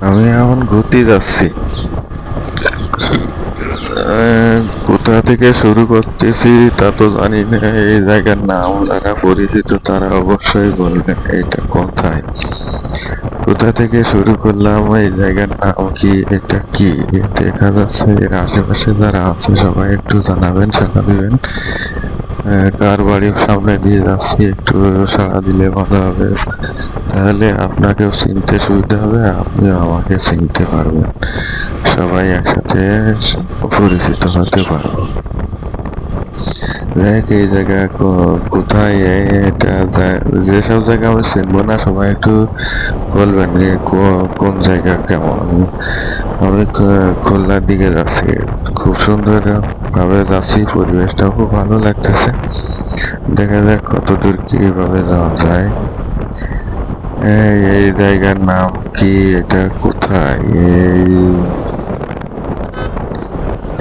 আমি এখন ঘুরতে যাচ্ছি। কোথা থেকে শুরু করতেছি তা তো জানি না। এই জায়গার নাম যারা পরিচিত তারা অবশ্যই বলবেন এটা কোথায়। কোথা থেকে শুরু করলাম, এই জায়গার নাম কি, এটা কি দেখা যাচ্ছে। এর আশেপাশে যারা আছে সবাই একটু জানাবেন, সাড়া দিবেন। কার বাড়ির সামনে দিয়ে যাচ্ছি একটু সাড়া দিলে ভালো হবে, তাহলে আপনাকেও চিনতে সুবিধা হবে, আপনিও আমাকে চিনতে পারবেন, সবাই একসাথে পরিচিত হতে পারবো। দেখ এই জায়গা কোথায়, এটা যেসব জায়গা আমি চিনবো না সবাই একটু বলবেন যে কোন জায়গা কেমন। আমি খুলনার দিকে যাচ্ছি, খুব সুন্দর ভাবে যাচ্ছি, পরিবেশটাও খুব ভালো লাগতেছে। দেখা যাক কতদূর কিভাবে যাওয়া যায়। এই জায়গার নাম কি, এটা কোথায়,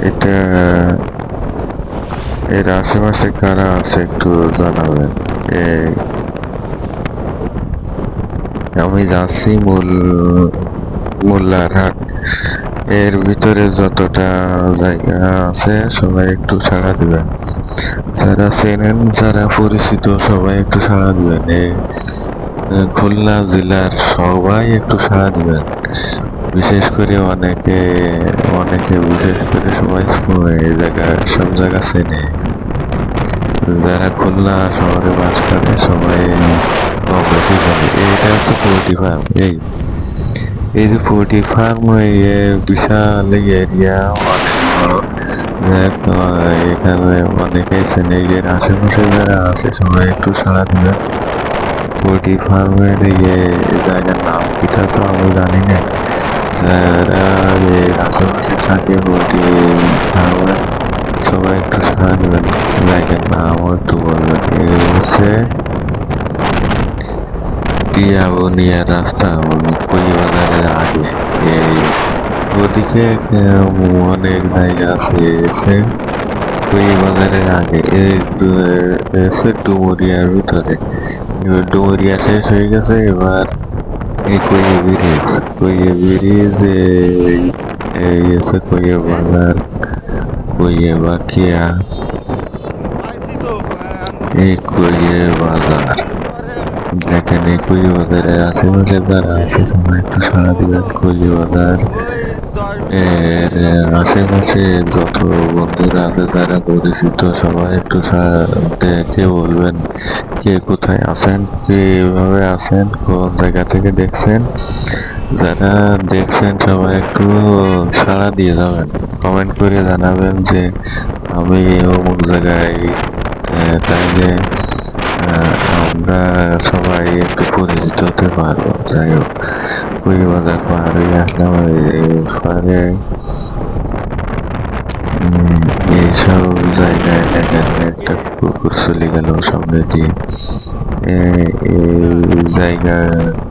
এটা এর আশেপাশে কারা আছে একটু জানাবেন। এই আমি যাচ্ছি মোল্লার হাট। এর ভিতরে যতটা জায়গা আছে সবাই একটু সাড়া দিবেন, যারা চেনেন যারা পরিচিত সবাই একটু সাড়া দিবেন। খুলনা জেলার সবাই একটু সাড়া দিবেন, বিশেষ করে অনেকে অনেকে বিশেষ করে সবাই এই জায়গা সব জায়গা চেনে। যারা খুলনা শহরে বাস করে সবাই কম বেশি জানে। এটা হচ্ছে পোল্ট্রি ফার্ম। এই যে পোল্ট্রি ফার্ম, বিশাল এরিয়া, অনেক বড়। এখানে অনেকেই চেনে। এর আশেপাশে যারা আছে সবাই একটু সাড়া দিবেন। পোল্ট্রি ফার্মের জায়গার নাম কি তা তো আমি জানি না। যারা এর আশেপাশে থাকে পোল্ট্রি ফার্মের সবাই একটু সাড়া দিবেন, জায়গার নাম একটু বলবেন। এই হচ্ছে টিয়াবনিয়া রাস্তা, কইবাজারের আগে। এই ওদিকে অনেক জায়গা আছে, এসে কইবাজারের আগে এসে ডুমুরিয়ার ভিতরে। এবার ডুমুরিয়া শেষ হয়ে গেছে, এবার এই কইয়ে ব্রিজ এই এসে কইয়ে বাজার, কইয়ে বাকিয়া, এই কইয়ে বাজার। দেখেন এই কইয়ে বাজারের আশেপাশে যারা আছে সবাই একটু সাড়া দিবেন। কইয়ে বাজার এর আশেপাশে যত বন্ধুরা আছে যারা পরিচিত সবাই একটু দেখে বলবেন কে কোথায় আছেন, কিভাবে আছেন, কোন জায়গা থেকে দেখছেন। যারা দেখছেন সবাই একটু সাড়া দিয়ে যাবেন, কমেন্ট করে জানাবেন যে আমি অমুক জায়গায়। তাইলে আমরা সবাই একটু পরিচিত হতে পারবো। যাই হোক, কুড়িবাজার পার হয়ে আসলাম। পরে এইসব জায়গায় দেখেন একটা পুকুর চলে গেল সামনে দিয়ে। এই জায়গা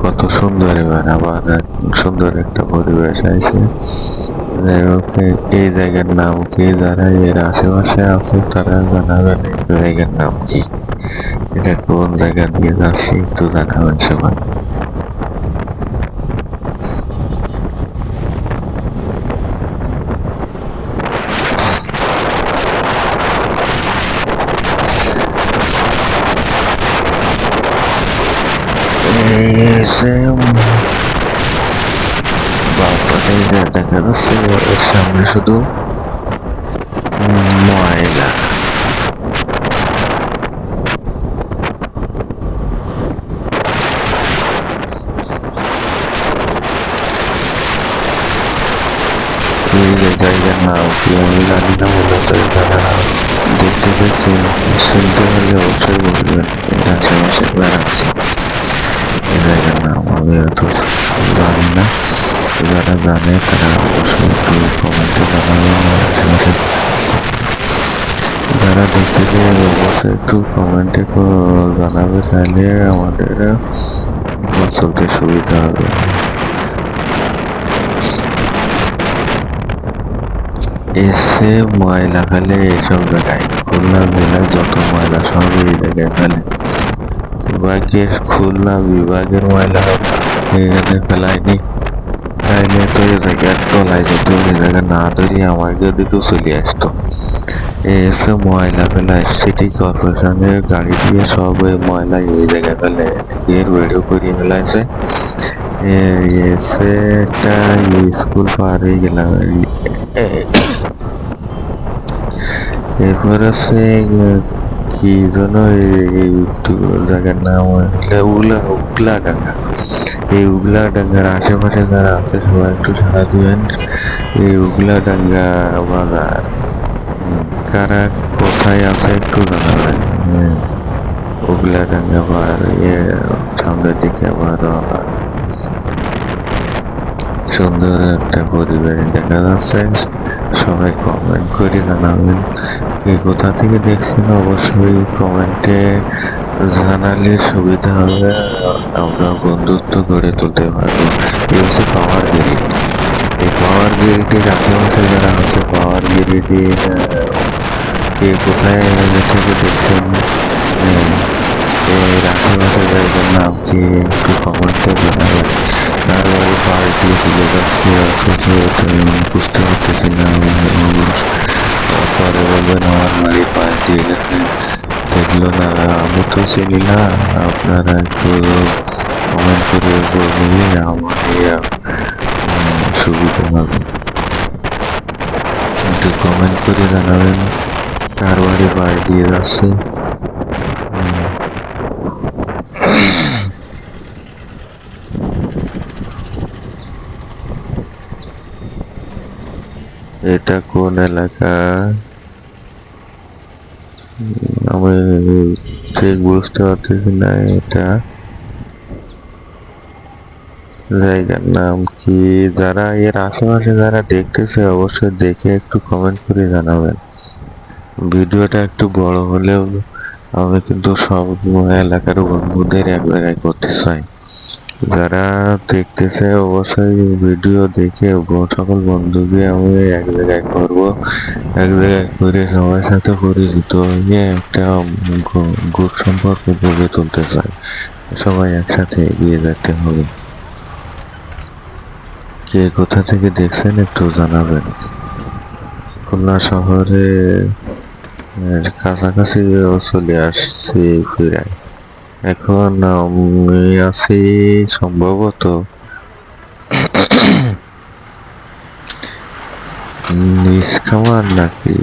কত সুন্দর, এবার আবার সুন্দর একটা পরিবেশ আছে। যাই হোক, এই জায়গার নাম কি, যারা এর আশেপাশে আছে তারা জানাবেন এই জায়গার নাম কি, এটা কোন জায়গা দিয়ে যাচ্ছি একটু জানাবেন সবাই। এসে বাপারে দেখা যাচ্ছে এর সামনে শুধু ময়লা। এই জায়গার নাম কি আমি জানি না, মূলত যারা দেখতে পেয়েছেন শুনতে হলে অবশ্যই বলবেন এর আশেপাশে যারা আছে। এই জায়গার নাম আমি এত জানি না, যারা জানে তারা অবশ্যই একটু কমেন্টে জানাবে। আমার আশেপাশে যারা দেখতে পেয়ে অবশ্যই একটু কমেন্টে জানাবে, তাহলে আমাদের চলতে সুবিধা হবে। এসে ময়লা ফেলে এইসব জায়গায়, খুলনা জেলায় যত ময়লা সব এই জায়গায় ফেলে। খুলনা বিভাগের ময়লা এখানে ফেলায়নি। তাইলে তো এই জায়গার তলায় যেত, এই জায়গা না ধরিয়ে আমার দিকেও চলে আসতো। এসে ময়লা ফেলা সিটি কর্পোরেশনের গাড়ি দিয়ে সব ওই ময়লা এই জায়গায় ফেলে এর বেড়ে করিয়ে ফেলাইছে। এসে একটা স্কুল পার হয়ে গেলাম। এরপর আছে কি যেন একটু জায়গার নাম উগলাডাঙ্গা। এই উগলাডাঙ্গার আশেপাশে যারা আছে সবাই একটু সাড়া দিবেন। এই উগলাডাঙ্গা বাজার কারা কোথায় আছে একটু জানাবেন। উগলাডাঙ্গা আবার সামনের দিকে আবার সুন্দর একটা পরিবেশ দেখা যাচ্ছে। সবাই কমেন্ট করে জানাবেন কে কোথা থেকে দেখছেন, অবশ্যই কমেন্টে জানালে সুবিধা হবে, আমরা বন্ধুত্ব গড়ে তুলতে পারবো। এই হচ্ছে পাওয়ার গ্রিড। এই পাওয়ার গ্রিডের আশেপাশে যারা আছে, পাওয়ার গ্রিডের কে কোথায় থেকে দেখছেন, এর আশেপাশে জায়গার নাম কি একটু কমেন্টে জানাবেন। আর ওই পার্টি চলে যাচ্ছে অথচ বুঝতে পারতেছি না। পরে বলবেন আমার বাড়ি পার্টি গেছে, দেখলো না, আমি তো চিনি না। আপনারা একটু কমেন্ট করে বললে আমার সুবিধা হবে। একটু কমেন্ট করে জানাবেন কার বাড়ি পার্টি যাচ্ছে। এটা কোন এলাকা আমি ঠিক বুঝতে পারতেছি না। এটা জায়গার নাম কি? যারা এর আশেপাশে যারা দেখতেছে অবশ্যই দেখে একটু কমেন্ট করে জানাবেন। ভিডিওটা একটু বড় হলেও আমি কিন্তু সব এলাকার বন্ধুদের এক জায়গায় করতে চাই। যারা দেখতেছে অবশ্যই ভিডিও দেখে সকল বন্ধুকে আমি এক জায়গায় করবো। এক জায়গায় করে সবার সাথে পরিচিত হয়ে একটা গ্রুপ সম্পর্ক গড়ে তুলতে চাই। সবাই একসাথে এগিয়ে যেতে হবে। কে কোথা থেকে দেখছেন একটু জানাবেন। খুলনা শহরে কাছাকাছি চলে আসছি ফিরায়। এখন আমি আছি সম্ভবত নিজ খামার নাকি,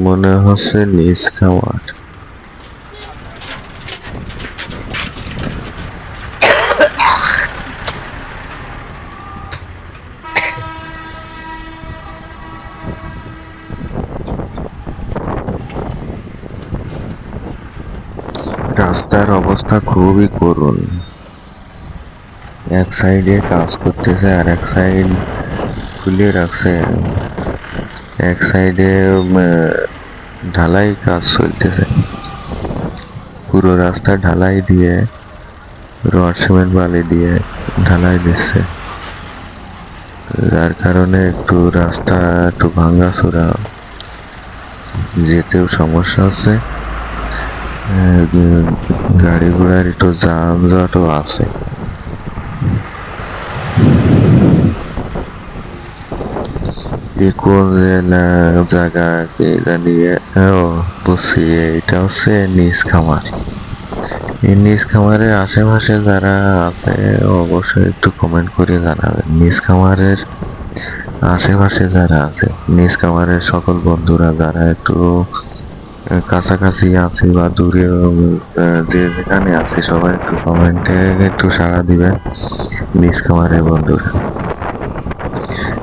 মনে হচ্ছে নিজ খামার। রাস্তার অবস্থা খুবই করুণ। এক সাইডে কাজ করতেছে আর এক সাইড খুলে রাখছে। এক সাইডে ঢালাই কাজ চলতেছে, পুরো রাস্তা ঢালাই দিয়ে রড সিমেন্ট বালি দিয়ে ঢালাই দিচ্ছে, যার কারণে একটু রাস্তা একটু ভাঙাচোরা, যেতেও সমস্যা হচ্ছে। গাড়ি ঘোড়ার একটু যানজটও আছে। কোন জায়গা জানিয়ে বুঝছি, এটা হচ্ছে নিজ খামার। এই নিজ খামারের আশেপাশে যারা আছে অবশ্যই একটু কমেন্ট করে জানাবেন। নিজ খামারের আশেপাশে যারা আছে, নিজ খামারের সকল বন্ধুরা যারা একটু কাছাকাছি আছে বা দূরে যে যেখানে আছে সবাই একটু কমেন্টে একটু সাড়া দিবেন। নিজ খামারের বন্ধুরা,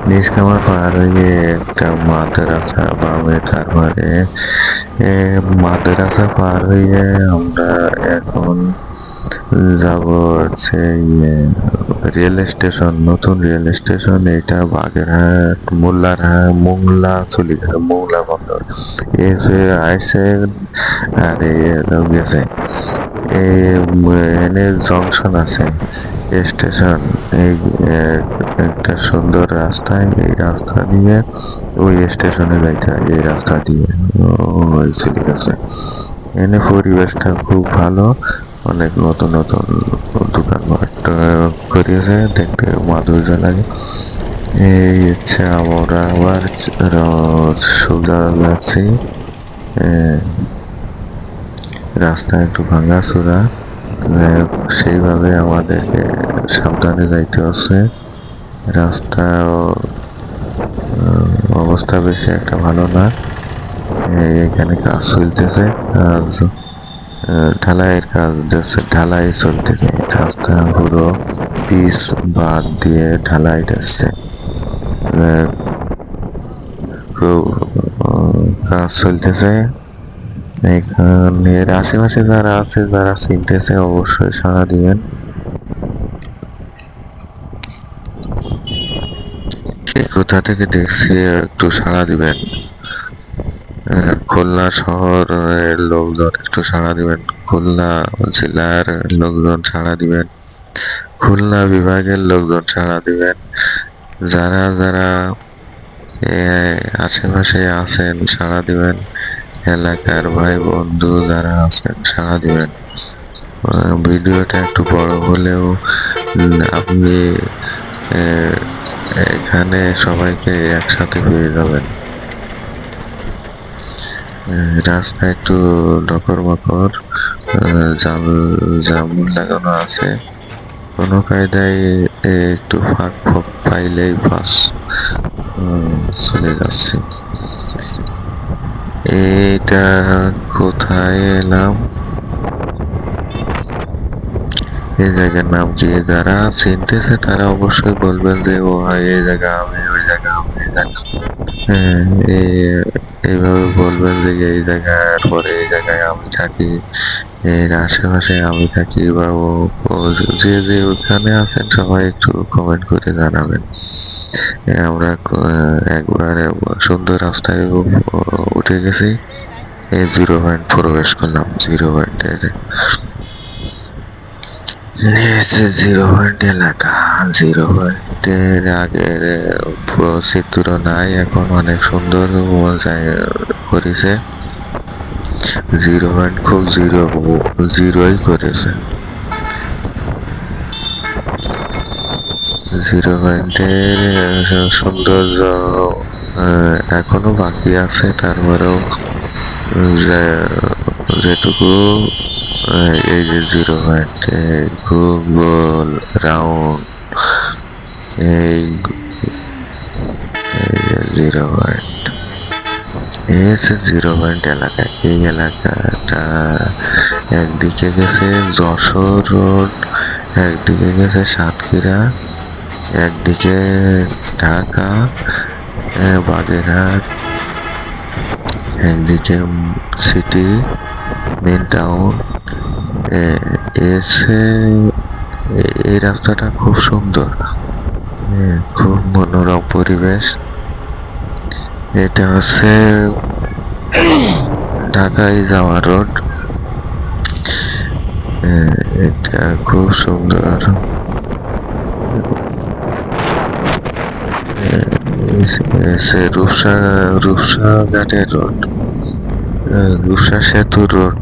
নিজ খামার পার হয়ে একটা মাদ্রাসা বামে, তারপরে মাদ্রাসা পার হয়ে আমরা এখন যাব হচ্ছে রেল স্টেশন, নতুন রেল স্টেশন। এটা বাগেরহাট মোংলা চলে গেছে, মোংলা বন্দর এসে আইসে আর গেছে। এনে জংশন আছে স্টেশন। এই একটা সুন্দর রাস্তায়, এই রাস্তা দিয়ে ওই স্টেশনে যাইতে হয়, এই রাস্তা দিয়ে চলে গেছে। এনে পরিবেশটা খুব ভালো। অনেক নতুন নতুন দোকানপাট করিয়েছে, দেখতে মাধুর্য লাগে। এই হচ্ছে আমরা আবার সোজা যাচ্ছি। রাস্তা একটু ভাঙাচোরা, সেইভাবে আমাদেরকে সাবধানে যাইতে হচ্ছে। রাস্তা অবস্থা বেশি একটা ভালো না। এখানে কাজ চলতেছে, কাজ ঢালাইয়ের কাজ ঢালাই চলতেছে। রাস্তা পুরো পিচ বাদ দিয়ে ঢালাই দিচ্ছে। খুব কাজ চলতেছে এখানে। আশেপাশে যারা আছে, যারা চিনতেছে অবশ্যই সাড়া দিবেন। কে কোথা থেকে দেখছি একটু সাড়া দিবেন। খুলনা শহরের লোকজন একটু সাড়া দিবেন, খুলনা জেলার লোকজন সাড়া দিবেন, খুলনা বিভাগের লোকজন সাড়া দিবেন। যারা যারা আশেপাশে আছেন সাড়া দিবেন, এলাকার ভাই বন্ধু যারা আছেন সাড়া দিবেন। ভিডিওটা একটু বড় হলেও আপনি এখানে সবাইকে একসাথে পেয়ে যাবেন। রাস্তা একটু ডকর মকর, জাম লাগানো আছে। কোনো কায়দায় একটু ফাঁক ফোক পাইলেই বাস চলে যাচ্ছে। এটা কোথায় এলাম? এই জায়গার নাম কি? যারা চিনতেছে তারা অবশ্যই বলবেন যে ও হয় এই জায়গা, আমি ওই জায়গা, আমি এই জায়গা। হ্যাঁ, এইভাবে বলবেন যে এই জায়গার পরে এই জায়গায় আমি থাকি, এর আশেপাশে আমি থাকি, বা যে যে ওখানে আছেন সবাই একটু কমেন্ট করে জানাবেন। আমরা একবারে সুন্দর রাস্তায় উঠে গেছি। এই 0 পয়েন্ট প্রবেশ করলাম। 0 পয়েন্টের 0 পয়েন্ট এলাকা। 0 পয়েন্টের আগের চিত্র নাই, এখন অনেক সুন্দর করেছে। 0 পয়েন্ট খুব জিরোই করেছে। 0 পয়েন্টের সৌন্দর্য এখনো বাকি আছে, তারপরেও যেটুকু এই যে 0 পয়েন্ট গোল রাউন্ড, এই 0 পয়েন্ট এই হচ্ছে 0 পয়েন্ট এলাকা। এই এলাকাটা একদিকে গেছে যশোর রোড, একদিকে গেছে সাতক্ষীরা, একদিকে ঢাকা বাগেরহাট, একদিকে সিটি মেন টাউন। এসে এই রাস্তাটা খুব সুন্দর, খুব মনোরম পরিবেশ। এটা হচ্ছে ঢাকায় যাওয়া রোড। এটা খুব সুন্দর। রূপসা ঘাটের রোড, রূপসা সেতু রোড।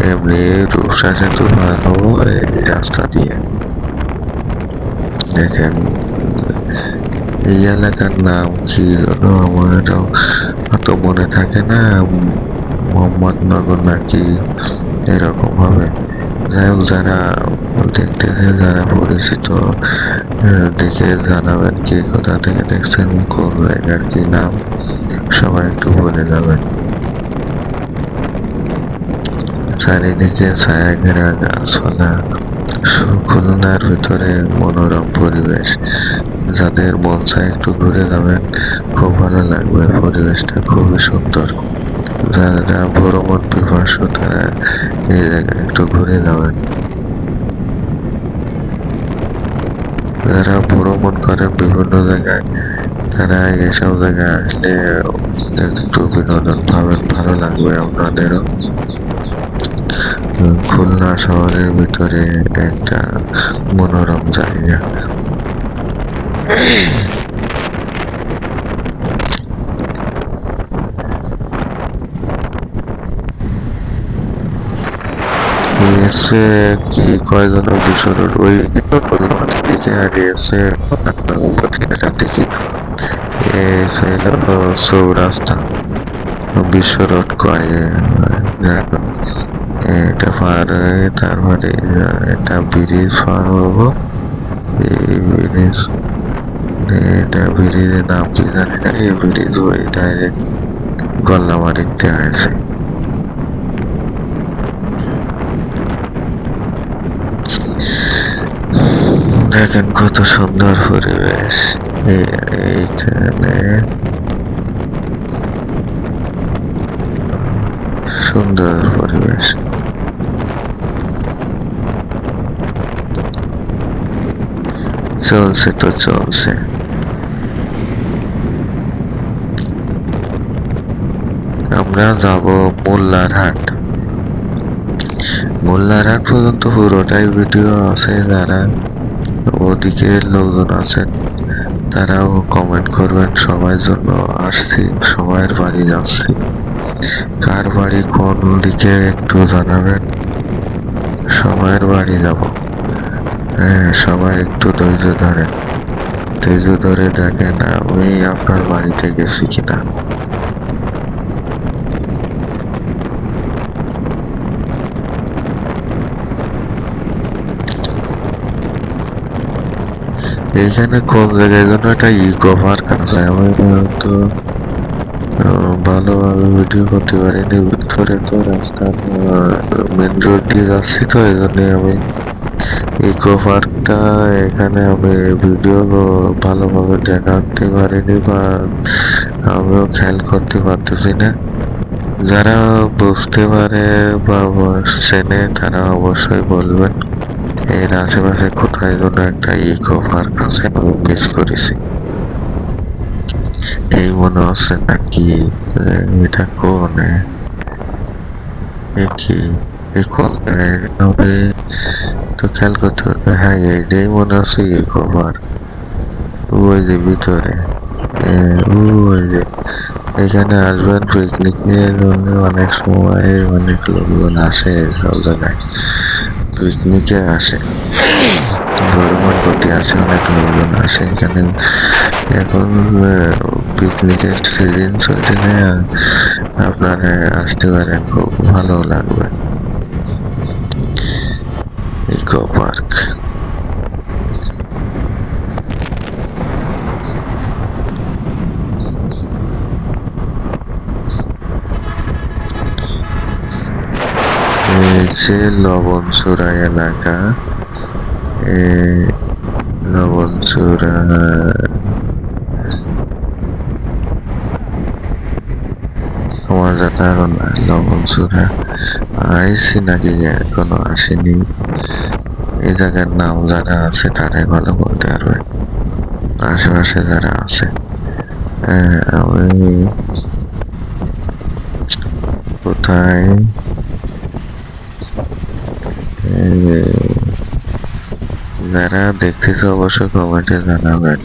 এমনি রূপসা সেতু পার হবো এই রাস্তা দিয়ে। দেখেন এই এলাকার নাম কি হলো আমার এটাও অত মনে থাকে না, মোহাম্মদনগর নাকি এরকম হবে। যাই হোক, যারা দেখতেছে, যারা পরিচিত, দেখে জানাবেন কে কোথা থেকে দেখছেন, কোন জায়গার কি নাম, সবাই একটু বলে যাবেন। চারিদিকে ছায়া ঘেরা গাছপালা, খুলনার ভিতরে মনোরম পরিবেশ। যাদের মন চায় একটু ঘুরে যাবেন, খুব ভালো লাগবে, পরিবেশটা খুবই সুন্দর। যারা ভ্রমণ পিপাসু তারা এই জায়গায় একটু ঘুরে যাবেন। যারা ভ্রমণ করেন বিভিন্ন জায়গায়, তারা এসব জায়গায় আসলে একটু বিনোদন পাবেন, ভালো লাগবে আপনাদেরও। খুলনা শহরের ভিতরে একটা মনোরম জায়গা। এসে কি কয়জন বিশ্ব রোড ওই দিকে আগে এসে দিকে চৌরাস্তা বিশ্ব রোড কয় এটা পার হয়ে তারপরে এটা ব্রিজ পার হবো। এই ব্রিজ এটা ব্রিজের নাম কি জানি না, এই ব্রিজ ওই ডাইরেক্ট গল্লামারিতে আছে। দেখেন কত সুন্দর পরিবেশ এইখানে, সুন্দর পরিবেশ। চলছে তো চলছে। আমরা যাব মোল্লারহাট। মোল্লারহাট পর্যন্ত পুরোটাই ভিডিও আছে। যারা ওদিকে লোকজন আছেন তারাও কমেন্ট করবেন। সবার জন্য আসছি, সবার বাড়ি যাচ্ছি। কার বাড়ি কোন দিকে একটু জানাবেন, সবার বাড়ি যাব। হ্যাঁ, সবাই একটু ধৈর্য ধরেন, ধৈর্য ধরে দেখেন আমি আপনার বাড়িতে গেছি কিনা। এইখানে কোন জায়গায় যেন একটা ইকো পার্ক আছে, আমি তো ভালোভাবে ভিডিও করতে পারিনি। ভিতরে তো রাস্তার মেন রোড দিয়ে যাচ্ছি, তো এই জন্য আমি ইকো পার্কটা এখানে আমি ভিডিও ভালোভাবে দেখাতে পারিনি বা আমিও খেয়াল করতে পারতেছি না। যারা বুঝতে পারে বা চেনে তারা অবশ্যই বলবেন এর আশেপাশে কোথায় যেন একটা ইকো পার্ক আছে, আমি মিস করেছি। এই মনে হচ্ছে নাকি এটা কোন কি কোন জায়গায় তো খেয়াল করতে হবে। হ্যাঁ, এইটাই মনে হচ্ছে ইকো পার্ক। ওই যে ভিতরে ওই যে এখানে আসবেন পিকনিকের জন্য। অনেক সময় অনেক লোকজন আসে, সব জায়গায় পিকনিকে আসে, ভ্রমণ করতে আসে, অনেক লোকজন আসে এখানে। এখন পিকনিকের সিজন চলছে, আপনারা আসতে পারেন, খুব ভালো লাগবে। ইকো পার্ক হচ্ছে লবণচূড়া এলাকা। লবণচূড়া আমার জানা এখন লবণচূড়া আইসি নাকি এখনো আসেনি। এই জায়গার নাম যারা আছে তারাই ভালো বলতে পারবে, আশেপাশে যারা আছে। আমি কোথায় যারা দেখতেছে অবশ্যই কমেন্টে জানাবেন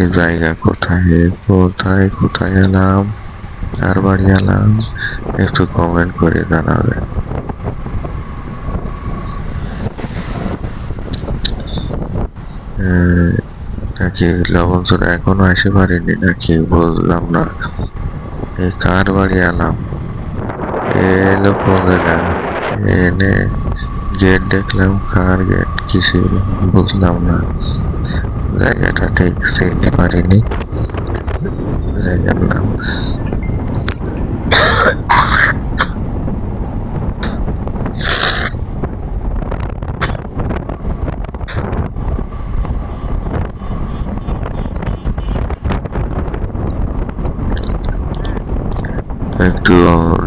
এই জায়গা কোথায়, কোথায় কোথায় এলাম, আর বাড়ি এলাম, একটু কমেন্ট করে জানাবেন। নাকি লবণচূড়া এখনো আসতে পারিনি নাকি বুঝলাম না। এই কার বাড়ি এলাম, এলো কোন জায়গা, এনে গেট দেখলাম, কার গেট কিসের বুঝলাম না। জায়গাটা ঠিক চিনতে পারিনি, জায়গার নাম। একটু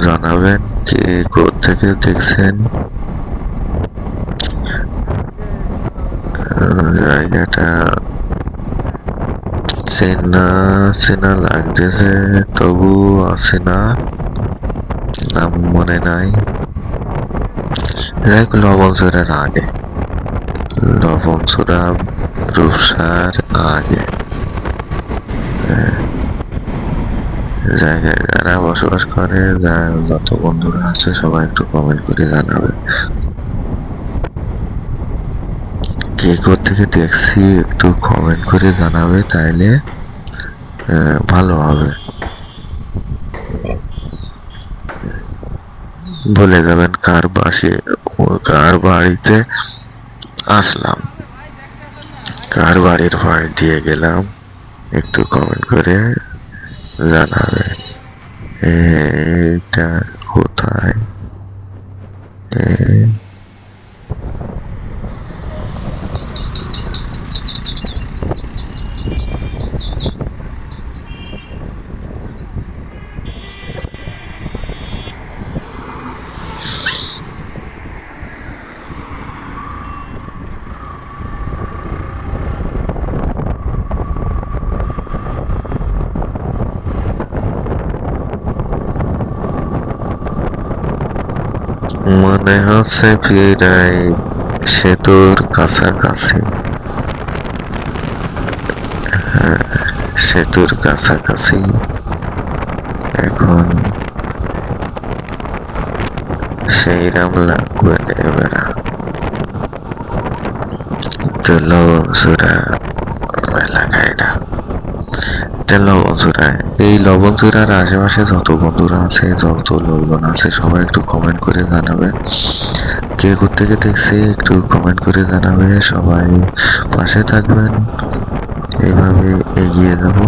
জানাবেন কে কোথেকে দেখছেন। জায়গাটা চেনা চেনা লাগতেছে, তবু আছে না, নাম মনে নাই। লবণচূড়ার আগে, লবণচূড়া রূপসার আগে। জায়গায় যারা বসবাস করে, যত বন্ধুরা আছে সবাই একটু কমেন্ট করে জানাবে। কে থেকে দেখছি একটু কমেন্ট করে জানাবে, তাইলে ভালো হবে। বলে যাবেন কার বাড়িতে আসলাম, কার বাড়ির পাশ দিয়ে গেলাম, একটু কমেন্ট করে জানাবে। এটা কোথায়? এ, মনে হচ্ছে প্রায় সেতুর কাছাকাছি। হ্যাঁ, সেতুর কাছাকাছি। এখন সেইরাম লাগবে না এবার। তো লবণচূড়া এলাকা এটা। লবণচূড়ায়, এই লবণচূড়ার আশেপাশে যত বন্ধুরা আছে, যত লোকজন আছে, সবাই একটু কমেন্ট করে জানাবে। কে থেকে দেখছি একটু কমেন্ট করে জানাবে। সবাই পাশে থাকবেন, এইভাবে এগিয়ে যাব।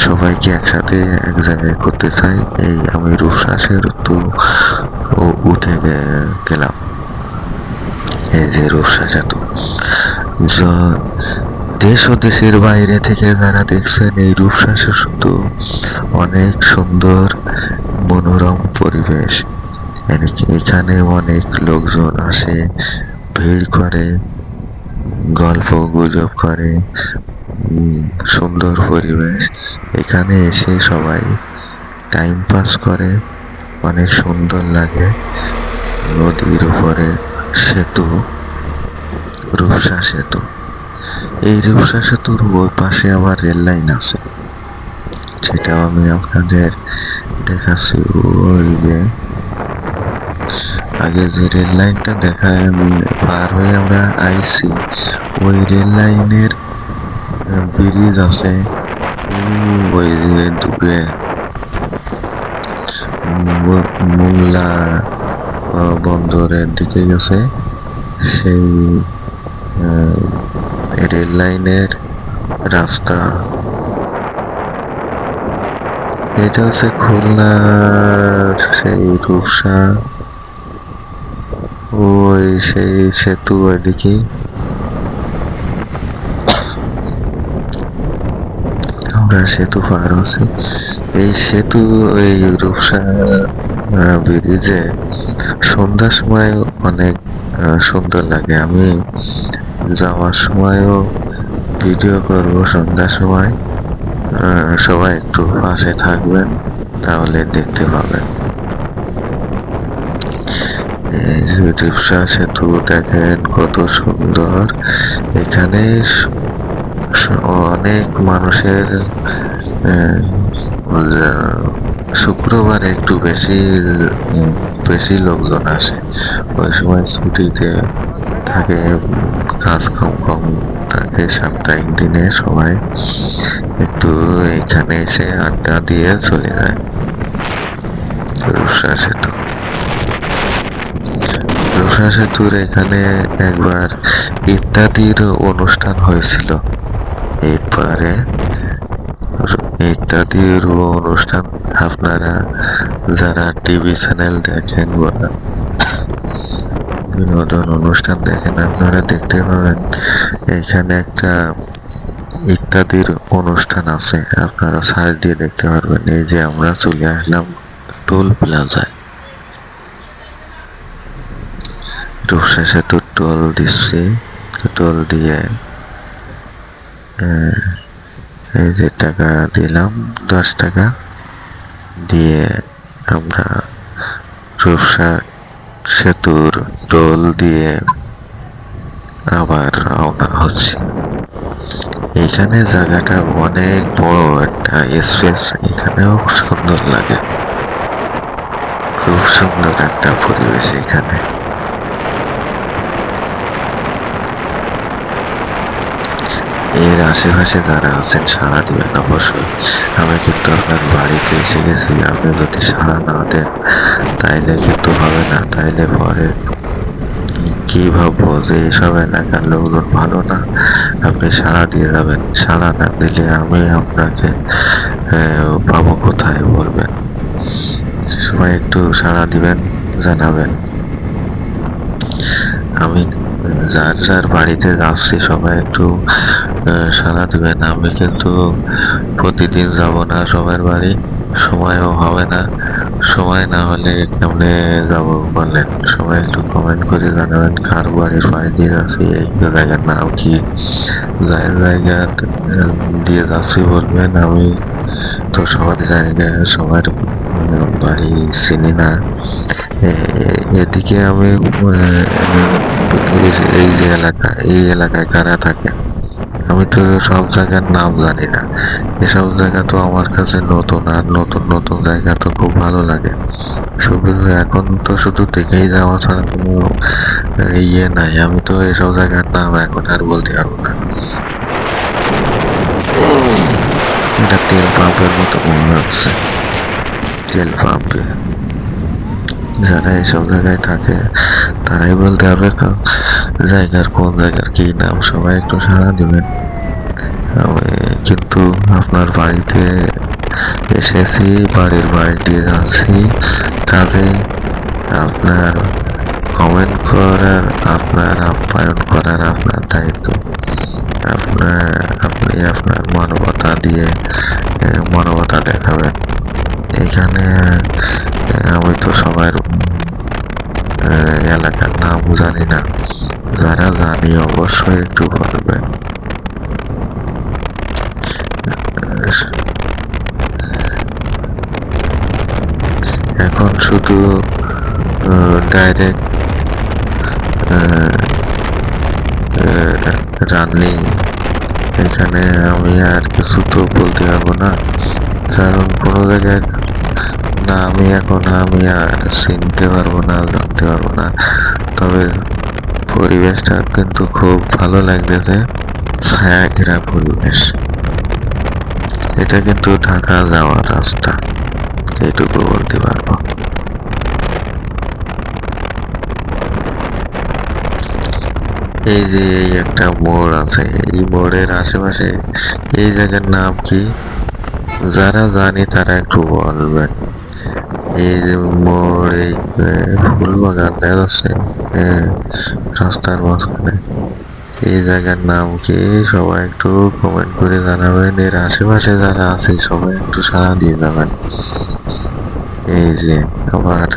সবাইকে একসাথে এক জায়গায় করতে চাই। এই আমি রূপশ্বাসের তো উঠে গেলাম। এই যে রূপসা সেতু, দেশ ও দেশের বাইরে থেকে যারা দেখছেন, এই রূপসা সেতু অনেক সুন্দর মনোরম পরিবেশ। এখানে অনেক লোকজন আসে, ভিড় করে, গল্প গুজব করে, সুন্দর পরিবেশ। এখানে এসে সবাই টাইম পাস করে, অনেক সুন্দর লাগে। নদীর উপরে সেতু, রূপসা সেতু। এই রূপসা সেতুর ওই পাশে আবার রেল লাইন আছে, সেটাও আমি আপনাদের দেখাচ্ছি। ওই যে আগে যে রেল লাইনটা দেখায় আমি পার হয়ে আমরা আইছি, ওই রেল লাইনের ব্রিজ আছে ওই যে দূরে মোংলা বন্দরের দিকে গেছে। সেই রেল লাইনের রাস্তা এটা হচ্ছে খুলনার সেই রূপসা, ওই সেই সেতু ওইদিকে। আমরা সেতু পার হচ্ছি। এই সেতু, এই রূপসা ব্রিজে সন্ধ্যার সময় অনেক সুন্দর লাগে। আমি যাওয়ার সময়ও ভিডিও করব সন্ধ্যার সময়। সবাই একটু পাশে থাকবেন, তাহলে দেখতে পাবেন। রূপসা সেতু দেখেন কত সুন্দর। এখানে অনেক মানুষের শুক্রবারে একটু বেশি লোকজন আসে। ওই সময় ছুটিতে থাকে, কাজ কম থাকে। সাপ্তাহিক দিনে সবাই একটু এখানে এসে আড্ডা দিয়ে চলে যায়। রূপসা সেতু, রূপসা সেতুর এখানে একবার ইত্যাদির অনুষ্ঠান হয়েছিল। এরপরে ইত্যাদির অনুষ্ঠান আপনারা যারা টিভি চ্যানেল দেখেন বা বিনোদন অনুষ্ঠান দেখেন, আপনারা দেখতে পাবেন এখানে একটা ইত্যাদির অনুষ্ঠান আছে। আপনারা সার্চ দিয়ে দেখতে পারবেন। এই যে আমরা চলে আসলাম টোল প্লাজায়, রূপসা সেতুর টোল দিচ্ছি। টোল দিয়ে এই যে টাকা দিলাম, 10 টাকা দিয়ে আমরা রূপসা সেতুর টোল দিয়ে আবার রওনা হচ্ছি। এখানে জায়গাটা অনেক বড় একটা স্পেস, এখানেও সুন্দর লাগে। খুব সুন্দর একটা পরিবেশ এখানে। এর আশেপাশে যারা আছেন সাড়া দিবেন অবশ্যই। আমি কিন্তু আপনার বাড়িতে এসে গেছি, আপনি যদি সাড়া না দেন তাইলে কিন্তু হবে না। তাইলে পরে কি ভাববো যে এইসব এলাকার লোকজন ভালো না। আপনি সাড়া দিয়ে যাবেন, সাড়া না দিলে আমি আপনাকে পাবো কোথায় বলবেন। সবাই একটু সাড়া দিবেন, জানাবেন। আমি যার যার বাড়িতে যাচ্ছি সবাই একটু সাড়া দিবেন। আমি কিন্তু প্রতিদিন যাব না সবার বাড়ি, সময়ও হবে না। সময় না হলে কেমনে যাব বলেন। সবাই একটু কমেন্ট করে জানাবেন কার বাড়ির পাশ দিয়ে যাচ্ছি, এই জায়গার নাম কি, জায়গা দিয়ে যাচ্ছি বলবেন। আমি তো সবার জায়গায় সবার বাড়ি চিনি না। এদিকে আমি এই যে এলাকা, এই এলাকায় কারা থাকে আমি তো সব জায়গার নাম জানি না। এসব জায়গা তো আমার কাছে নতুন, আর নতুন নতুন জায়গা তো খুব ভালো লাগে। শুধু এখন তো শুধু দেখেই যাওয়া ছাড়া কোনো ইয়ে নাই। আমি তো এসব জায়গার নাম এখন আর বলতে পারবো না। এটা তেল পাম্পের মতো মনে হচ্ছে, তেল পাম্পে যারা এসব জায়গায় থাকে তারাই বলতে পারবে জায়গার কোন জায়গার কি নাম। সবাই একটু সাড়া দিবেন। আমি কিন্তু আপনার বাড়িতে এসেছি, বাড়ির বাইরে দিয়ে যাচ্ছি কাজে। আপনার কমেন্ট করার, আপনার আপ্যায়ন করার আপনার দায়িত্ব। আপনি আপনার মানবতা দিয়ে মানবতা দেখাবেন। এখানে আমি তো সবার এলাকার নাম জানি না, যারা জানি অবশ্যই একটু বলবেন। এখন শুধু ডাইরেক্ট রানিং, এখানে আমি আর কিছু তো বলতে পারবো না, কারণ কোনো জায়গায় না আমি আর চিনতে পারবো না, জানতে পারবো না। তবে পরিবেশটা কিন্তু খুব ভালো লাগতেছে, ছায়া ঘেরা পরিবেশ। এটা কিন্তু ঢাকা যাওয়ার রাস্তা, এইটুকু বলতে পারবো। এই যে এই একটা মোড় আছে, এই মোড়ের আশেপাশে এই জায়গার নাম কি, যারা জানি তারা একটু বলবেন। এই যে মোড়, এই ফুল বাগান দেখা যাচ্ছে রাস্তার মাঝখানে, এই জায়গার নাম কি সবাই একটু কমেন্ট করে জানাবেন। এর আশেপাশে যারা আছে সবাই একটু সাড়া দিয়ে যাবেন। এই যে আবার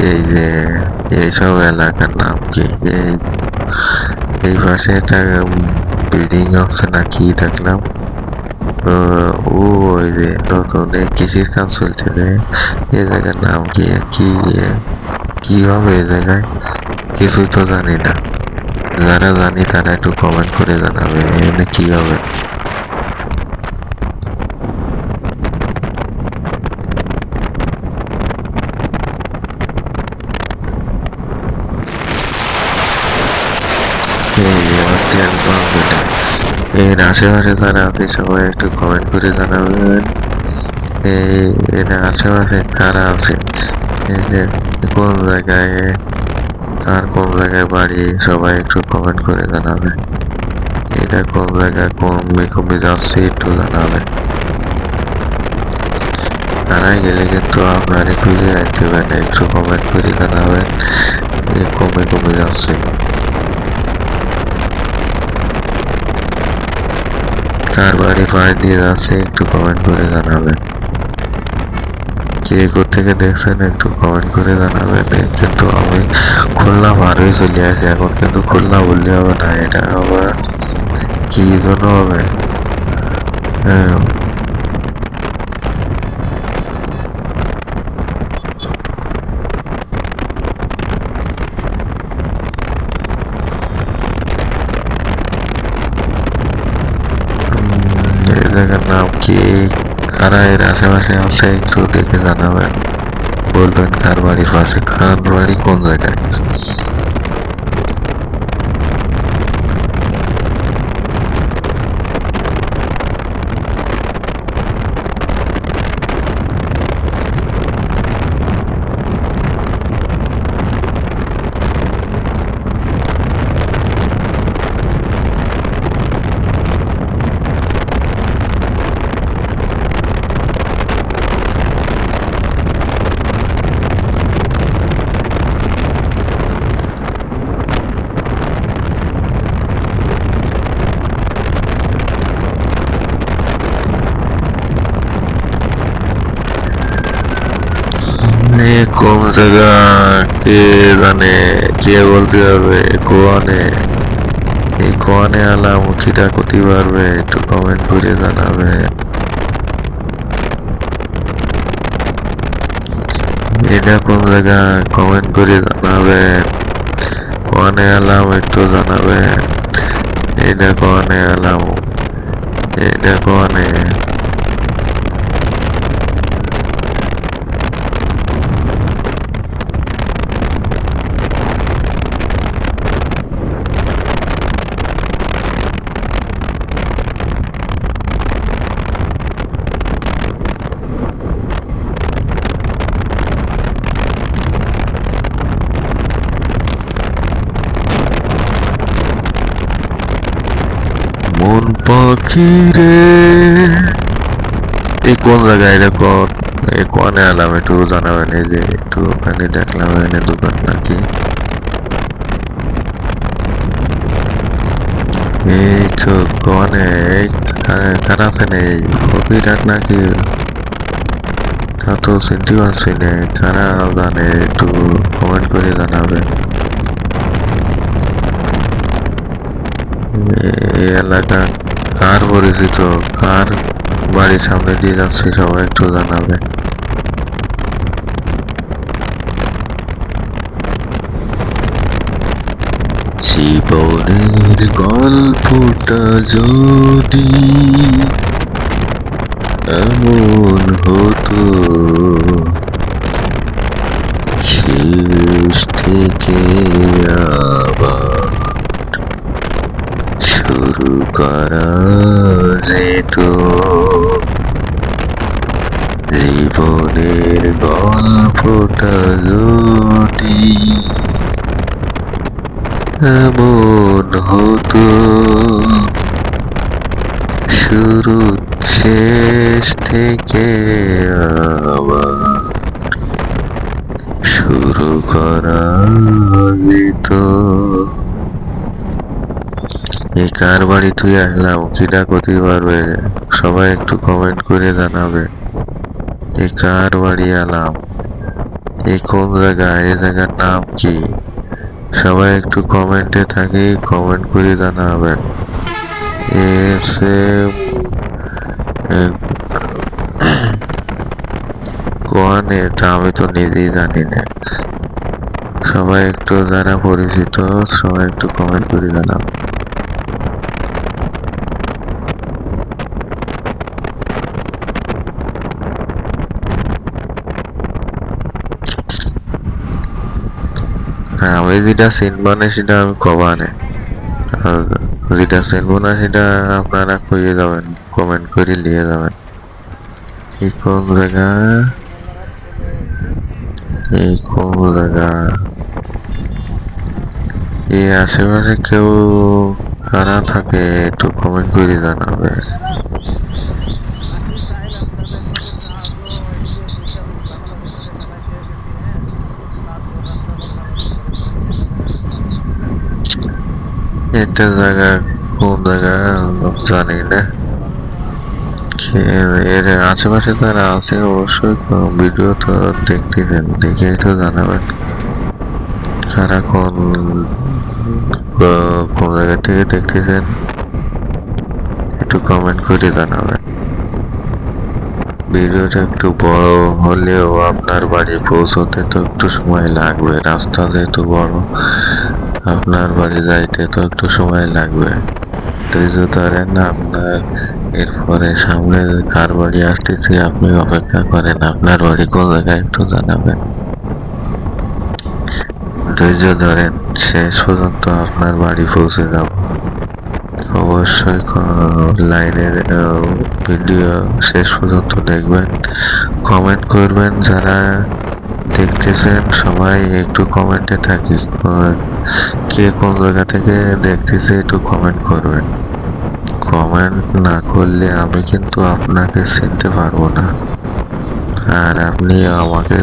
এই যে এইসব এলাকার নাম কি, এই পাশে একটা বিল্ডিং আছে না কি দেখলাম, ওই যে নতুন কৃষির কাজ চলছে, এই জায়গার নাম কি, কি কি হবে এই জায়গায়, কিছুই তো জানি না। যারা জানি তারা একটু কমেন্ট করে জানাবে এখানে কি হবে। এই যে আমার তেল পাম্প, এটা এর আশেপাশে যারা আছে সবাই একটু কমেন্ট করে জানাবেন। এর আশেপাশে কারা আছে, এই যে কোন জায়গায়, কার কোন জায়গায় বাড়ি, সবাই একটু কমেন্ট করে জানাবে। এটা কোন জায়গায় কমে কমে যাচ্ছে একটু জানাবে। হারাই গেলে কিন্তু আপনারই খুঁজে রাখবেন, একটু কমেন্ট করে জানাবেন কমে কমে যাচ্ছে। কার বাড়ি পাশ দিয়ে যাচ্ছে একটু কমেন্ট করে জানাবেন। কে কোথেকে দেখছেন একটু কমেন্ট করে জানাবেন। কিন্তু আমি খুলনা পারই চলে আসি এখন, কিন্তু খুলনা বললে হবে না, এটা আবার কি জন্য হবে। হ্যাঁ, এই জায়গার নাম কি, কারা এর আশেপাশে আছে একটু দেখে জানাবেন। বলবেন কার বাড়ির পাশে, কার বাড়ি কোন জায়গায়। কোন জায়গা কে জানে, কে বলতে পারবে? কোয়ানে, এই কোয়ানে আলা মুখিটা করতে পারবে? একটু কমেন্ট করে জানাবে। এটা কোন জায়গা কমেন্ট করে জানাবেন। কোয়ানে আলাম একটু জানাবেন। এটা কোয়ানে আলাম, এটা কোয়ানে। মন পাখি রে, এই কোন জায়গায়? এটা কোন, এই কোয়ানে আলাম একটু জানাবেন। এই যে একটু ওখানে দেখলাম এখানে দোকান নাকি। এই তো কোয়ানে, এই কারা আছেন? এই ফকিরাট নাকি? তা তো চিনতে পারছি না, কারা জানে একটু কমেন্ট করে জানাবে। এই এলাকা কার পরিচিত, কার বাড়ির সামনে দিয়ে যাচ্ছে, সবাই একটু জানাবে। জীবনের গল্পটা যদি এমন হতো, শেষ থেকে আবার শুরু করা যেত। জীবনের গল্পটা যদি এমন হতো, শুরু শেষ থেকে আবার শুরু করা যেত। এই কার বাড়ি তুই আসলাম, কিটা করতে পারবে? সবাই একটু কমেন্ট করে জানাবে। এই কার বাড়ি আলাম, এই কোন জায়গা, এই জায়গার নাম কি? সবাই একটু কমেন্টে থাকি, কমেন্ট করে জানাবেন। এসে কোয়ানে, এটা আমি তো নিজেই জানি না। সবাই একটু যারা পরিচিত সবাই একটু কমেন্ট করে জানাবেন। হ্যাঁ, আমি যেটা চিনবো না সেটা আমি কবানে, আর যেটা চিনবো না সেটা আপনারা কইয়ে যাবেন, কমেন্ট করে নিয়ে যাবেন। এই কোন জায়গা, এই কোন জায়গা, এই আশেপাশে কেউ কারা থাকে একটু কমেন্ট করে জানাবে। এটা জায়গা কোন জায়গা জানি না। এর আশেপাশে যারা আছে অবশ্যই ভিডিও তো দেখতেছেন, দেখে তো জানাবেন কারা কোন কোন জায়গা থেকে দেখতেছেন, একটু কমেন্ট করে জানাবেন। ভিডিওটা একটু বড় হলেও আপনার বাড়ি পৌঁছতে তো একটু সময় লাগবে, রাস্তা যেহেতু বড়, আপনার বাড়ি যাইতে তো একটু সময় লাগবে। ধৈর্য ধরেন আপনার, এরপরে সামনে কার বাড়ি আসতেছে আপনি অপেক্ষা করেন। আপনার বাড়ি কোন জায়গায় একটু জানাবেন। ধৈর্য ধরেন, শেষ পর্যন্ত আপনার বাড়ি পৌঁছে যাব। অবশ্যই লাইনের ভিডিও শেষ পর্যন্ত দেখবেন, কমেন্ট করবেন। যারা দেখতেছেন সবাই একটু কমেন্টে থাকি, কে কোন জায়গা থেকে দেখতেছে একটু কমেন্ট করবেন। কমেন্ট না করলে আমি কিন্তু আপনাকে চিনতে পারবো না, আর আপনি আমাকে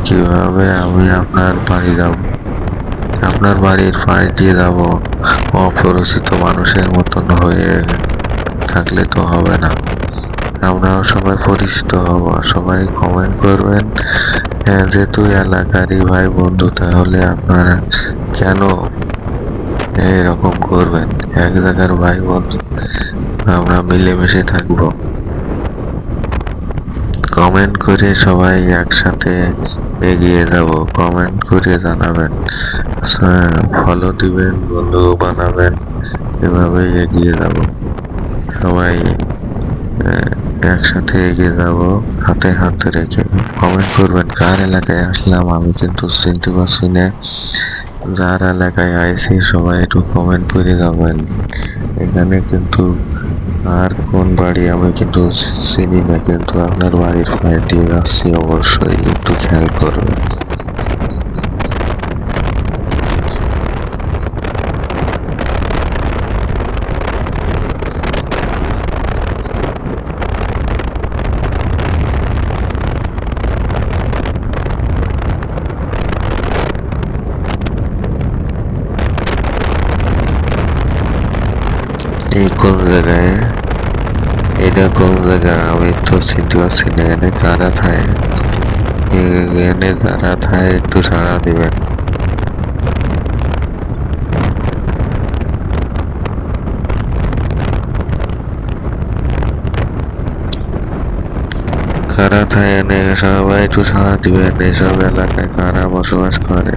কিভাবে আমি আপনার বাড়ি যাব, আপনার বাড়ির পাশ দিয়ে যাব অপরিচিত মানুষের মতন হয়ে থাকলে তো হবে না। আমরাও সবাই পরিচিত হব। সবাই কমেন্ট করবেন, হ্যাঁ, যেহেতু এলাকারই ভাই বন্ধু, তাহলে আপনারা কেন এরকম করবেন? এক জায়গার ভাই বন্ধু, আমরা মিলেমিশে থাকবো। কমেন্ট করে সবাই একসাথে এগিয়ে যাব। কমেন্ট করে জানাবেন, ফলো দিবেন, বন্ধু বানাবেন, এভাবেই এগিয়ে যাব। সবাই একসাথে এগিয়ে যাব, হাতে হাত রেখে। কমেন্ট করবেন কার এলাকায় আসলাম আমি কিন্তু চিনতে পারছি না। যার এলাকায় আইছি সবাই একটু কমেন্ট করে যাবেন। এখানে কিন্তু আর কোন বাড়ি আমি কিন্তু চিনি না, কিন্তু আপনার বাড়ির পাশ দিয়ে যাচ্ছি, অবশ্যই একটু খেয়াল করবেন। এই কোন জায়গায়? এটা কোন জায়গা আমি তো চিনতে পারছি না। এখানে কারা থায়? এখানে যারা থায় একটু সাড়া দিবেন। কারা থায় এনে? সবাই একটু সাড়া দিবেন। এসব এলাকায় কারা বসবাস করে?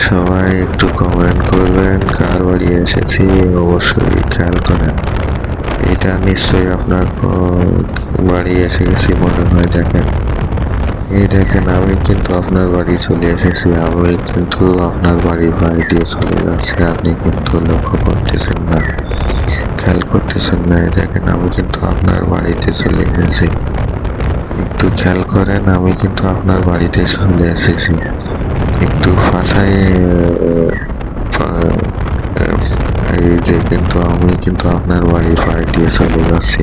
সবাই একটু কমেন্ট করবেন কার বাড়ি এসেছি, অবশ্যই খেয়াল করেন। এটা নিশ্চয়ই আপনার বাড়ি এসে গেছি মনে হয়। দেখেন, এই দেখেন, আমি কিন্তু আপনার বাড়ি চলে এসেছি। আমি কিন্তু আপনার বাড়ির বাইরে দিয়ে চলে যাচ্ছি, আপনি কিন্তু লক্ষ্য করতেছেন না, খেয়াল করতেছেন না। এই দেখেন, আমি কিন্তু আপনার বাড়িতে চলে এসেছি। একটু খেয়াল করেন, আমি কিন্তু আপনার বাড়িতে চলে এসেছি। একটু ফাঁসাই এই যে, কিন্তু আমি কিন্তু আপনার বাড়ির বাইরে দিয়ে চলে যাচ্ছি,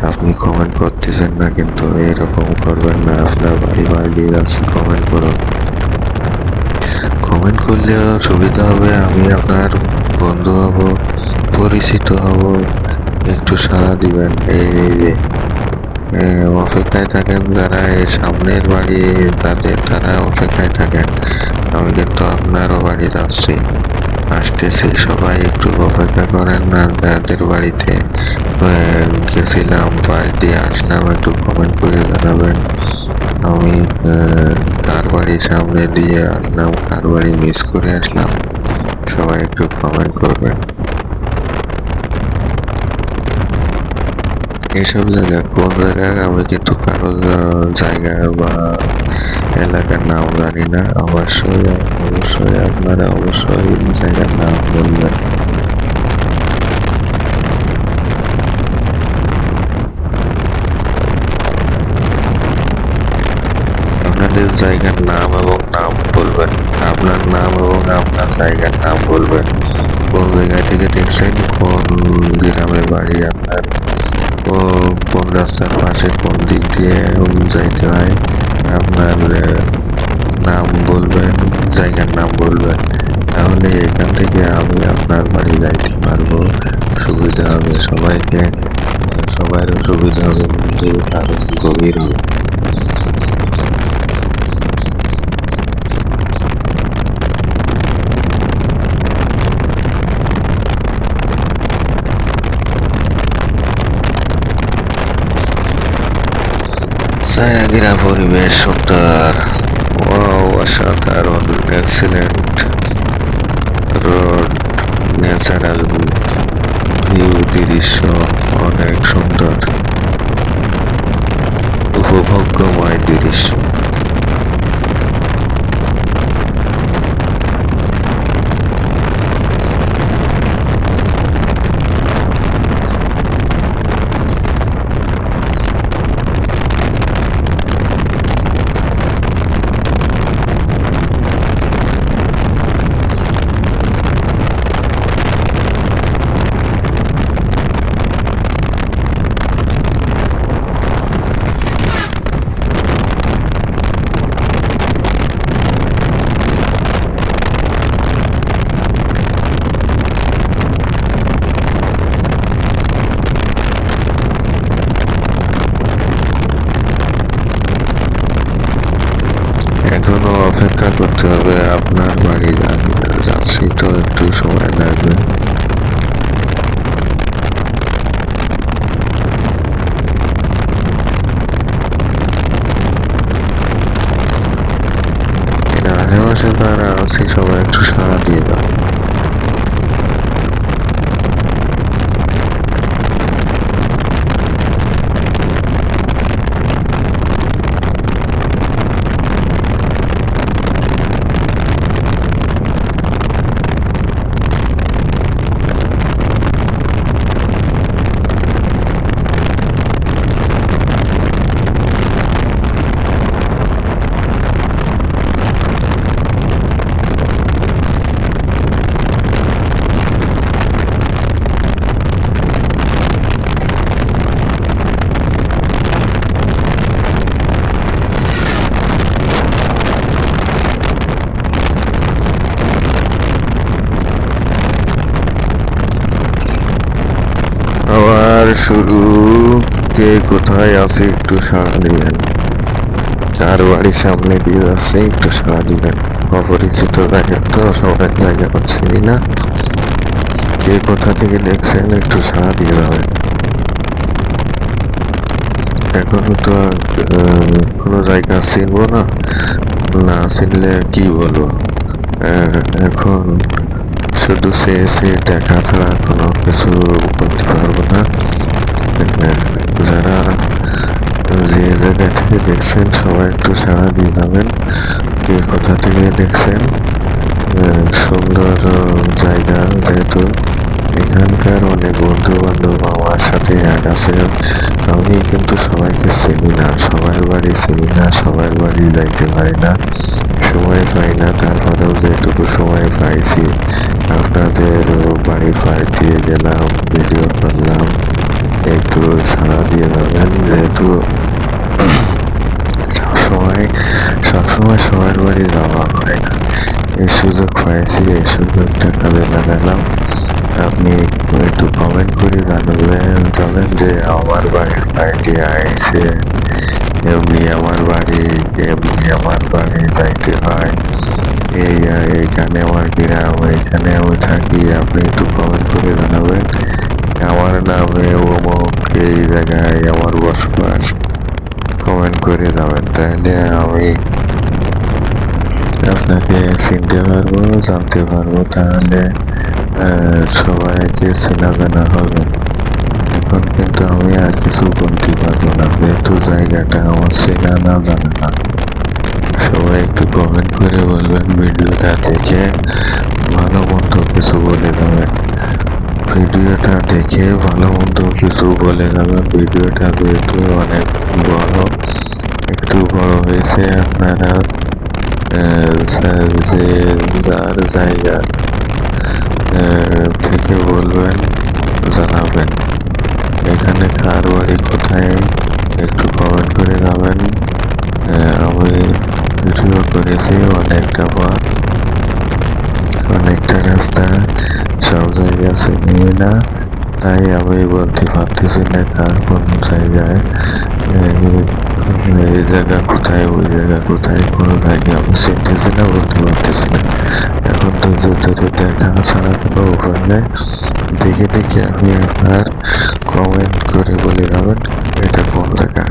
আপনি কমেন্ট করতেছেন না। কিন্তু এরকম করবেন না, আপনার বাড়ি বাইরে দিয়ে যাচ্ছি, কমেন্ট করুন। কমেন্ট করলে সুবিধা হবে, আমি আপনার বন্ধু হব, পরিচিত হব। একটু সাড়া দিবেন। এই যে অপেক্ষায় থাকেন যারা এই সামনের বাড়ি, তারা অপেক্ষায় থাকেন। আমি কিন্তু আপনারও বাড়ি যাচ্ছি, আসতেছি। সবাই একটু অপেক্ষা করেন না, যাদের বাড়িতে গেছিলাম, পাশ দিয়ে আসলাম, একটু কমেন্ট করে জানাবেন। আমি কার বাড়ির সামনে দিয়ে আসলাম, কার বাড়ি মিস করে আসলাম, সবাই একটু কমেন্ট করবেন। এইসব জায়গা কোন জায়গায় আমি কিন্তু কারো জায়গা বা এলাকার নাম জানি না। অবশ্যই অবশ্যই আপনারা অবশ্যই জায়গার নাম বলবেন। আপনাদের জায়গার নাম এবং নাম বলবেন। আপনার নাম এবং আপনার জায়গার নাম বলবেন। কোন জায়গা থেকে দেখছেন, কোন গ্রামে বাড়ি আপনার, কোন রাস্তার পাশে, কোন দিক দিয়ে যাইতে হয়, আপনার নাম বলবেন, জায়গার নাম বলবেন। তাহলে এখান থেকে আমি আপনার বাড়ি যাইতে পারবো, সুবিধা হবে সবাইকে, সবারও সুবিধা হবে, মন্দির আরো গভীর হবে। ছায়াগিরা পরিবেশ সুন্দর, ওয়াও, অসাধারণ, এক্সিলেন্ট রোড, ন্যাচারাল ভিউ, দৃশ্য অনেক সুন্দর, উপভোগ্যময় দৃশ্য। এখনো অপেক্ষা করতে হবে আপনার বাড়ি যাচ্ছি তো একটু সময় লাগবে। আশেপাশে যারা আছি সবাই একটু সাড়া দিয়ে দাও। আবার শুরু। কে কোথায় আছে একটু সাড়া দিবেন। কার বাড়ির সামনে দিয়ে যাচ্ছে একটু সাড়া দিবেন। অপরিচিত জায়গা তো সবার জায়গা পাচ্ছি না। কে কোথা থেকে দেখছেন একটু সাড়া দিয়ে যাবেন। এখন তো কোনো জায়গা চিনবো না, না চিনলে কি বলবো। এখন শুধু সে দেখা ছাড়া কোনো কিছু বলতে পারবো না। যারা যে জায়গা থেকে দেখছেন সবাই একটু সাড়া দিয়ে যাবেন। কে কোথা থেকে দেখছেন। সুন্দর জায়গা, যেহেতু এখানকার অনেক বন্ধু বান্ধব আমার সাথে এক আছে। আমি কিন্তু সবাইকে চিনি না, সবার বাড়ি চিনি না, সবার বাড়ি যাইতে পারি না, সময় পাই না। তারপরেও যেটুকু সময় পাইছি আপনাদের বাড়ির পাশ দিয়ে গেলাম, ভিডিও করলাম। একটু সাড়া দিয়ে যাবেন, যেহেতু সবসময় সবার বাড়ি যাওয়া হয় না। এই সুযোগ পাইছি, এই সুযোগটা কাজে লাগালাম। আপনি একটু কমেন্ট করে জানাবেন যে আমার বাড়ির বাইরে আইছে, এমনি আমার বাড়ি, এমনি আমার বাড়ি যাইতে হয়, এই আর এইখানে আমার গ্রাম, এইখানে আমি থাকি। আপনি একটু কমেন্ট করে জানাবেন আমার নামে অমুক, এই জায়গায় আমার বসবাস। কমেন্ট করে যাবেন, তাহলে আমি আপনাকে চিনতে পারবো, জানতে পারবো। তাহলে সবাইকে চেনা জানা হবে। এখন কিন্তু আমি আর কিছু বলতে পারবো না, যেহেতু জায়গাটা আমার চেনা না জানা না। সবাই একটু কমেন্ট করে বলবেন, ভিডিওটা দেখে ভালো মন্দ কিছু বলে যাবেন। ভিডিওটা দেখে ভালো মন্দ কিছু বলে যাবেন। ভিডিওটা যেহেতু অনেক বড়, একটু বড় হয়েছে, আপনারা যে যার জায়গা থেকে বলবেন, জানাবেন এখানে কার বাড়ি কোথায়, একটু কমেন্ট করে যাবেন। আমি ভিডিও করেছি অনেকটা পথ, অনেকটা রাস্তা, সব জায়গা চিনি না, তাই আমি বলতে পারতেছি না কার কোন জায়গায়, এই জায়গা কোথায়, ওই জায়গা কোথায়, কোনো জায়গা আমি চিনতেছি না, বলতে পারতেছি না। এখন ধৈর্য ধরে দেখা ছাড়া কোনো উপায় নেই। দেখে দেখে আপনি আপনার কমেন্ট করে বলে যাবেন এটা কোন জায়গা।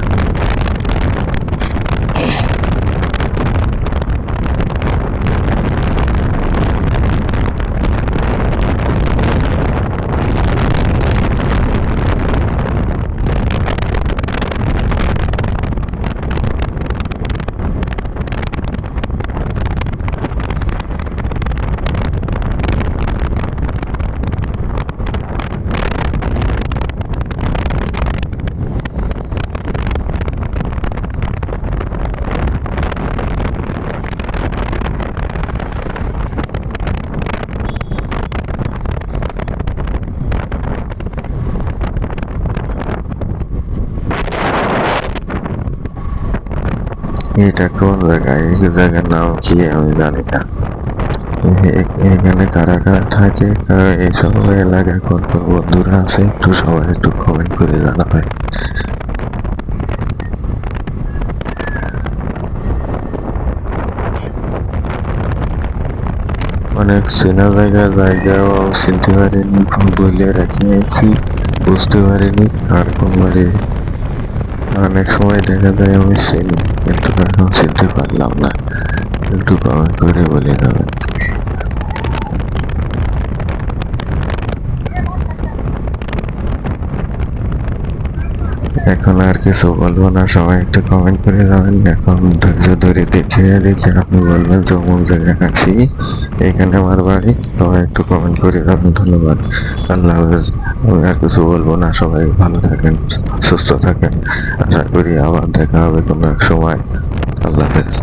এটা কোন জায়গায়, এই জায়গার নাম কি আমি জানি না। এখানে কারা কারা থাকে, এইসব এলাকায় কোন কোন বন্ধুরা আছে, একটু সবাই একটু কমেন্ট করে জানাবেন। অনেক চেনা জায়গাও চিনতে পারিনি, বলে রেখেছি, বুঝতে পারিনি কার কোন বাড়ি। অনেক সময় দেখা যায় আমি চিনি, কিন্তু এখন চিনতে পারলাম না। একটু কমেন্ট করে বলে দেবেন। এখন আর কিছু বলবো না, সবাই একটু কমেন্ট করে যাবেন। এখন ধৈর্য ধরে দেখে দেখে আপনি বলবেন যে অমুক জায়গায় আছি, এখানে আমার বাড়ি। সবাই একটু কমেন্ট করে যাবেন। ধন্যবাদ। আল্লাহ হাফেজ। আমি আর কিছু বলবো না, সবাই ভালো থাকেন, সুস্থ থাকেন। আশা করি আবার দেখা হবে কোনো এক সময়। আল্লাহ হাফেজ।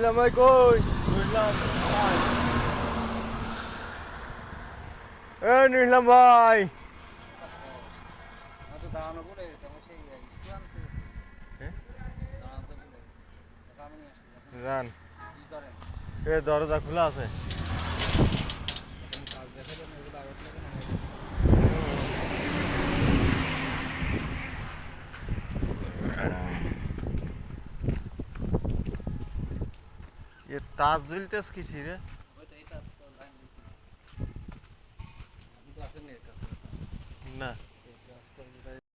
নিলাম ভাই কই বুঝলাম নিলাম ভাই জান এ দরজা খোলা আছে এ তার ঝুলতেস কি রে